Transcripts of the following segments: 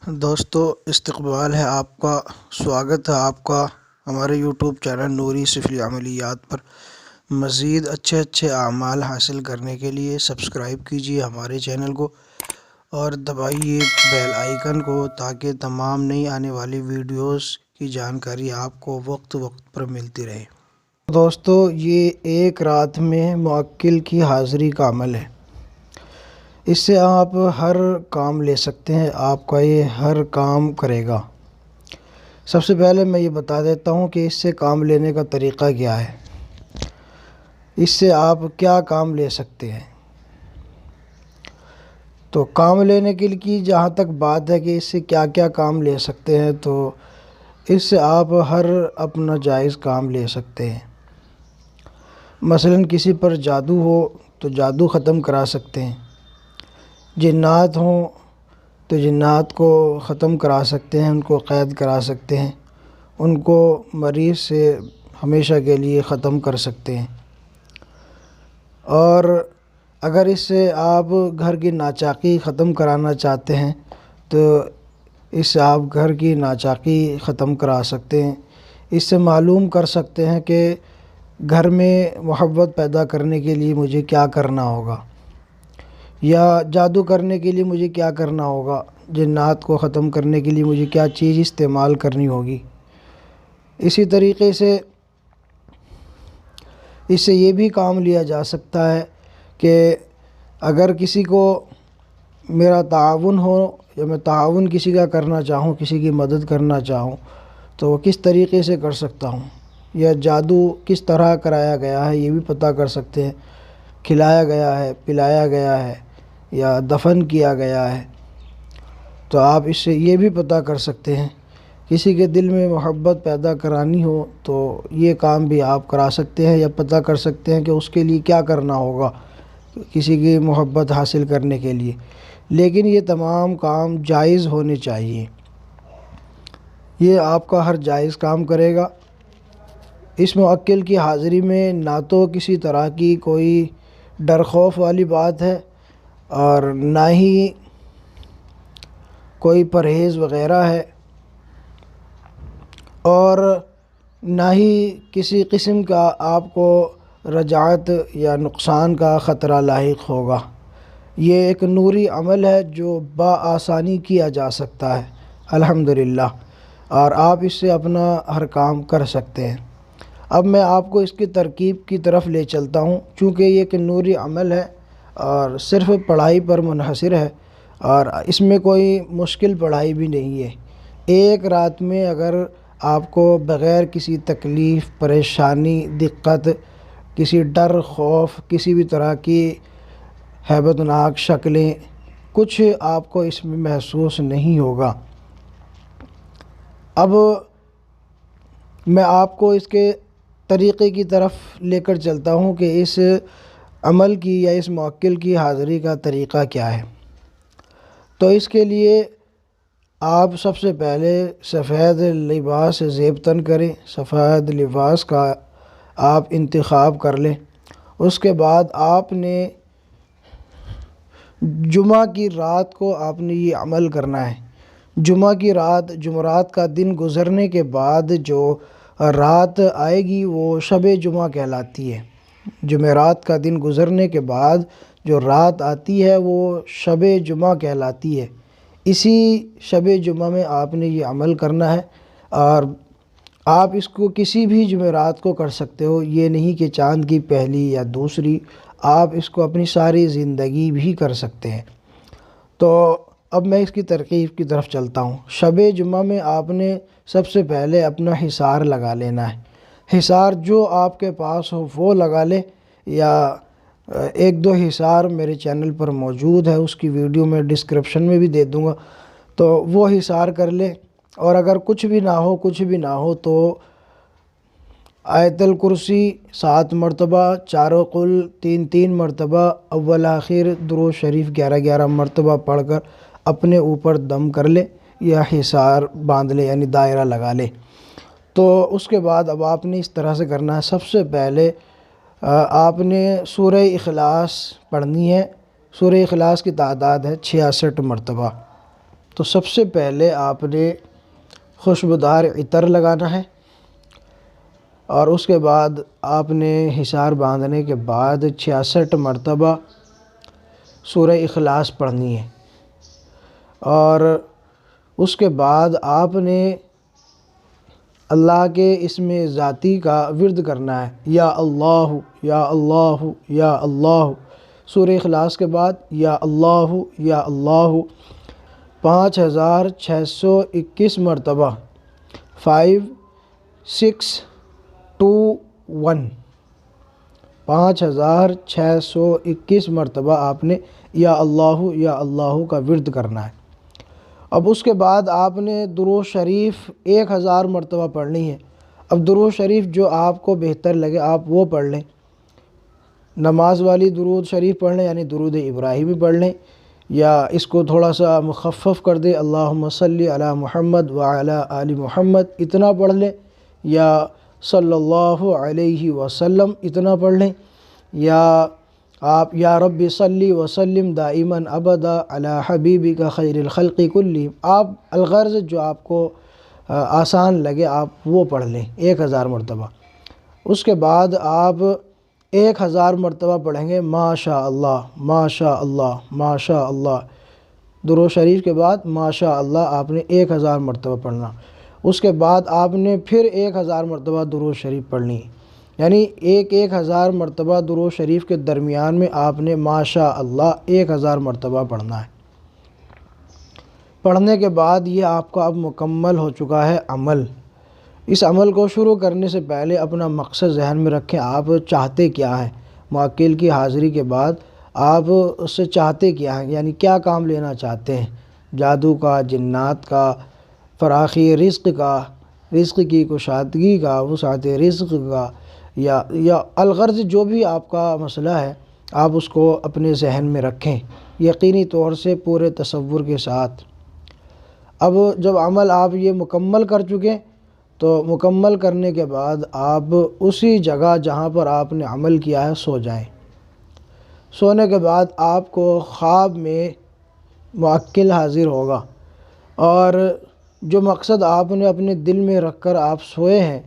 دوستو استقبال ہے آپ کا، سواگت ہے آپ کا ہمارے یوٹیوب چینل نوری سفلی عملیات پر۔ مزید اچھے اعمال حاصل کرنے کے لیے سبسکرائب کیجیے ہمارے چینل کو اور دبائیے بیل آئیکن کو تاکہ تمام نئی آنے والی ویڈیوز کی جانکاری آپ کو وقت پر ملتی رہے۔ دوستو یہ ایک رات میں موکل کی حاضری کا عمل ہے۔ اس سے آپ ہر کام لے سکتے ہیں، آپ کا یہ ہر کام کرے گا۔ سب سے پہلے میں یہ بتا دیتا ہوں کہ اس سے کام لینے کا طریقہ کیا ہے، اس سے آپ کیا کام لے سکتے ہیں۔ تو کام لینے کے لیے جہاں تک بات ہے کہ اس سے کیا کیا کام لے سکتے ہیں، تو اس سے آپ ہر اپنا جائز کام لے سکتے ہیں۔ مثلاً کسی پر جادو ہو تو جادو ختم کرا سکتے ہیں، جنات ہوں تو جنات کو ختم کرا سکتے ہیں، ان کو قید کرا سکتے ہیں، ان کو مریض سے ہمیشہ کے لیے ختم کر سکتے ہیں۔ اور اگر اس سے آپ گھر کی ناچاقی ختم کرانا چاہتے ہیں تو اس سے آپ گھر کی ناچاقی ختم کرا سکتے ہیں۔ اس سے معلوم کر سکتے ہیں کہ گھر میں محبت پیدا کرنے کے لیے مجھے کیا کرنا ہوگا، یا جادو کرنے کے لیے مجھے کیا کرنا ہوگا، جنات کو ختم کرنے کے لیے مجھے کیا چیز استعمال کرنی ہوگی۔ اسی طریقے سے اس سے یہ بھی کام لیا جا سکتا ہے کہ اگر کسی کو میرا تعاون ہو یا میں تعاون کسی کا کرنا چاہوں، کسی کی مدد کرنا چاہوں، تو وہ کس طریقے سے کر سکتا ہوں، یا جادو کس طرح کرایا گیا ہے یہ بھی پتہ کر سکتے ہیں، کھلایا گیا ہے، پلایا گیا ہے یا دفن کیا گیا ہے، تو آپ اس سے یہ بھی پتہ کر سکتے ہیں۔ کسی کے دل میں محبت پیدا کرانی ہو تو یہ کام بھی آپ کرا سکتے ہیں، یا پتہ کر سکتے ہیں کہ اس کے لیے کیا کرنا ہوگا کسی کی محبت حاصل کرنے کے لیے۔ لیکن یہ تمام کام جائز ہونے چاہیے، یہ آپ کا ہر جائز کام کرے گا۔ اس موکل کی حاضری میں نہ تو کسی طرح کی کوئی ڈر خوف والی بات ہے، اور نہ ہی کوئی پرہیز وغیرہ ہے، اور نہ ہی کسی قسم کا آپ کو رجعت یا نقصان کا خطرہ لاحق ہوگا۔ یہ ایک نوری عمل ہے جو بآسانی کیا جا سکتا ہے الحمدللہ، اور آپ اس سے اپنا ہر کام کر سکتے ہیں۔ اب میں آپ کو اس کی ترکیب کی طرف لے چلتا ہوں، چونکہ یہ ایک نوری عمل ہے اور صرف پڑھائی پر منحصر ہے، اور اس میں کوئی مشکل پڑھائی بھی نہیں ہے۔ ایک رات میں اگر آپ کو بغیر کسی تکلیف، پریشانی، دقت، کسی ڈر خوف، کسی بھی طرح کی ہیبت ناک شکلیں، کچھ آپ کو اس میں محسوس نہیں ہوگا۔ اب میں آپ کو اس کے طریقے کی طرف لے کر چلتا ہوں کہ اس عمل کی یا اس موکل کی حاضری کا طریقہ کیا ہے۔ تو اس کے لیے آپ سب سے پہلے سفید لباس زیب تن کریں، سفید لباس کا آپ انتخاب کر لیں۔ اس کے بعد آپ نے جمعہ کی رات کو آپ نے یہ عمل کرنا ہے۔ جمعہ کی رات، جمعرات کا دن گزرنے کے بعد جو رات آئے گی وہ شب جمعہ کہلاتی ہے۔ جمعرات کا دن گزرنے کے بعد جو رات آتی ہے وہ شب جمعہ کہلاتی ہے۔ اسی شب جمعہ میں آپ نے یہ عمل کرنا ہے، اور آپ اس کو کسی بھی جمعرات کو کر سکتے ہو، یہ نہیں کہ چاند کی پہلی یا دوسری، آپ اس کو اپنی ساری زندگی بھی کر سکتے ہیں۔ تو اب میں اس کی ترکیب کی طرف چلتا ہوں۔ شب جمعہ میں آپ نے سب سے پہلے اپنا حصار لگا لینا ہے۔ حصار جو آپ کے پاس ہو وہ لگا لے، یا ایک دو حصار میرے چینل پر موجود ہے، اس کی ویڈیو میں ڈسکرپشن میں بھی دے دوں گا، تو وہ حصار کر لے۔ اور اگر کچھ بھی نہ ہو تو آیت الکرسی 7 مرتبہ، چاروں قل 3 مرتبہ، اول آخر درود شریف 11 مرتبہ پڑھ کر اپنے اوپر دم کر لے، یا حصار باندھ لے، یعنی دائرہ لگا لے۔ تو اس کے بعد اب آپ نے اس طرح سے کرنا ہے۔ سب سے پہلے آپ نے سورہ اخلاص پڑھنی ہے۔ سورہ اخلاص کی تعداد ہے 66 مرتبہ۔ تو سب سے پہلے آپ نے خوشبودار عطر لگانا ہے، اور اس کے بعد آپ نے حصار باندھنے کے بعد 66 مرتبہ سورہ اخلاص پڑھنی ہے، اور اس کے بعد آپ نے اللہ کے اسم ذاتی کا ورد کرنا ہے، یا اللہ یا اللہ یا اللہ۔ سورہ اخلاص کے بعد یا اللہ یا اللہ 5621 مرتبہ 5 6 2 1 5621 مرتبہ آپ نے یا اللہ کا ورد کرنا ہے۔ اب اس کے بعد آپ نے درود شریف 1000 مرتبہ پڑھنی ہے۔ اب درود شریف جو آپ کو بہتر لگے آپ وہ پڑھ لیں، نماز والی درود شریف پڑھ لیں یعنی درود ابراہیمی پڑھ لیں، یا اس کو تھوڑا سا مخفف کر دیں، اللہم صلی علی محمد وعلی آل محمد اتنا پڑھ لیں، یا صلی اللہ علیہ وسلم اتنا پڑھ لیں، یا آپ یا رب صلی وسلم دائما ابدا علی حبیبک خیر الخلق کلہم، آپ الغرض جو آپ کو آسان لگے آپ وہ پڑھ لیں 1000 مرتبہ۔ اس کے بعد آپ 1000 مرتبہ پڑھیں گے ماشاء اللہ ماشاء اللہ ماشاء اللہ۔ درود شریف کے بعد ماشاء اللہ آپ نے 1000 مرتبہ پڑھنا۔ اس کے بعد آپ نے پھر 1000 مرتبہ درود شریف پڑھنی، یعنی 1000 مرتبہ درود شریف کے درمیان میں آپ نے ماشاء اللہ 1000 مرتبہ پڑھنا ہے۔ پڑھنے کے بعد یہ آپ کا اب مکمل ہو چکا ہے عمل۔ اس عمل کو شروع کرنے سے پہلے اپنا مقصد ذہن میں رکھیں، آپ چاہتے کیا ہیں؟ موکل کی حاضری کے بعد آپ اس سے چاہتے کیا ہیں، یعنی کیا کام لینا چاہتے ہیں؟ جادو کا، جنات کا، فراخی رزق کا، رزق کی کشادگی کا، وسعت رزق کا، یا الغرض جو بھی آپ کا مسئلہ ہے آپ اس کو اپنے ذہن میں رکھیں یقینی طور سے پورے تصور کے ساتھ۔ اب جب عمل آپ یہ مکمل کر چکے تو مکمل کرنے کے بعد آپ اسی جگہ جہاں پر آپ نے عمل کیا ہے سو جائیں۔ سونے کے بعد آپ کو خواب میں موکل حاضر ہوگا، اور جو مقصد آپ نے اپنے دل میں رکھ کر آپ سوئے ہیں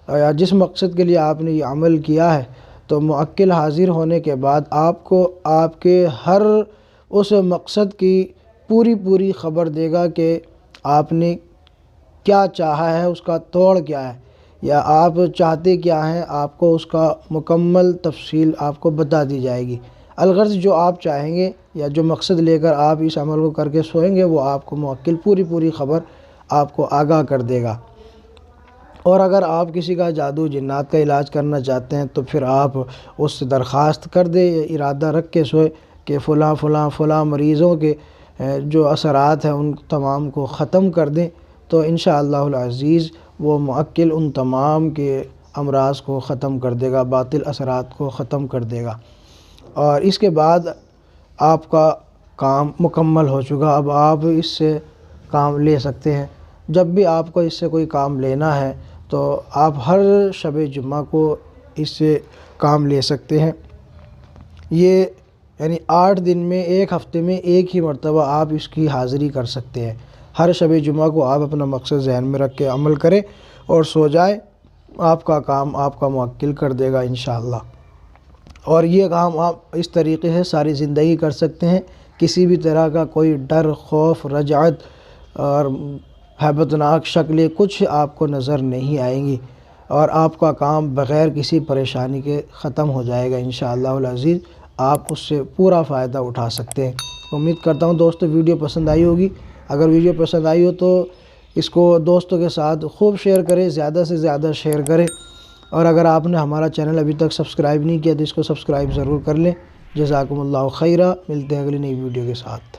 یا جس مقصد کے لیے آپ نے یہ عمل کیا ہے، تو موکل حاضر ہونے کے بعد آپ کو آپ کے ہر اس مقصد کی پوری خبر دے گا کہ آپ نے کیا چاہا ہے، اس کا توڑ کیا ہے، یا آپ چاہتے کیا ہیں، آپ کو اس کا مکمل تفصیل آپ کو بتا دی جائے گی۔ الغرض جو آپ چاہیں گے یا جو مقصد لے کر آپ اس عمل کو کر کے سوئیں گے وہ آپ کو موکل پوری خبر آپ کو آگاہ کر دے گا۔ اور اگر آپ کسی کا جادو جنات کا علاج کرنا چاہتے ہیں تو پھر آپ اس سے درخواست کر دیں، ارادہ رکھ کے سوئے کہ فلاں مریضوں کے جو اثرات ہیں ان تمام کو ختم کر دیں، تو انشاءاللہ العزیز وہ موکل ان تمام کے امراض کو ختم کر دے گا، باطل اثرات کو ختم کر دے گا۔ اور اس کے بعد آپ کا کام مکمل ہو چکا، اب آپ اس سے کام لے سکتے ہیں۔ جب بھی آپ کو اس سے کوئی کام لینا ہے تو آپ ہر شب جمعہ کو اس سے کام لے سکتے ہیں۔ یہ یعنی 8 دن میں، ایک ہفتے میں ایک ہی مرتبہ آپ اس کی حاضری کر سکتے ہیں۔ ہر شب جمعہ کو آپ اپنا مقصد ذہن میں رکھ کے عمل کریں اور سو جائیں، آپ کا کام آپ کا موکل کر دے گا انشاءاللہ۔ اور یہ کام آپ اس طریقے سے ساری زندگی کر سکتے ہیں، کسی بھی طرح کا کوئی ڈر، خوف، رجعت اور ہیبتناک شکلیں کچھ آپ کو نظر نہیں آئیں گی، اور آپ کا کام بغیر کسی پریشانی کے ختم ہو جائے گا انشاءاللہ العزیز۔ آپ اس سے پورا فائدہ اٹھا سکتے ہیں۔ امید کرتا ہوں دوستو ویڈیو پسند آئی ہوگی۔ اگر ویڈیو پسند آئی ہو تو اس کو دوستوں کے ساتھ خوب شیئر کریں، زیادہ سے زیادہ شیئر کریں، اور اگر آپ نے ہمارا چینل ابھی تک سبسکرائب نہیں کیا تو اس کو سبسکرائب ضرور کر لیں۔ جزاکم اللہ خیرہ، ملتے ہیں اگلی نئی ویڈیو کے ساتھ۔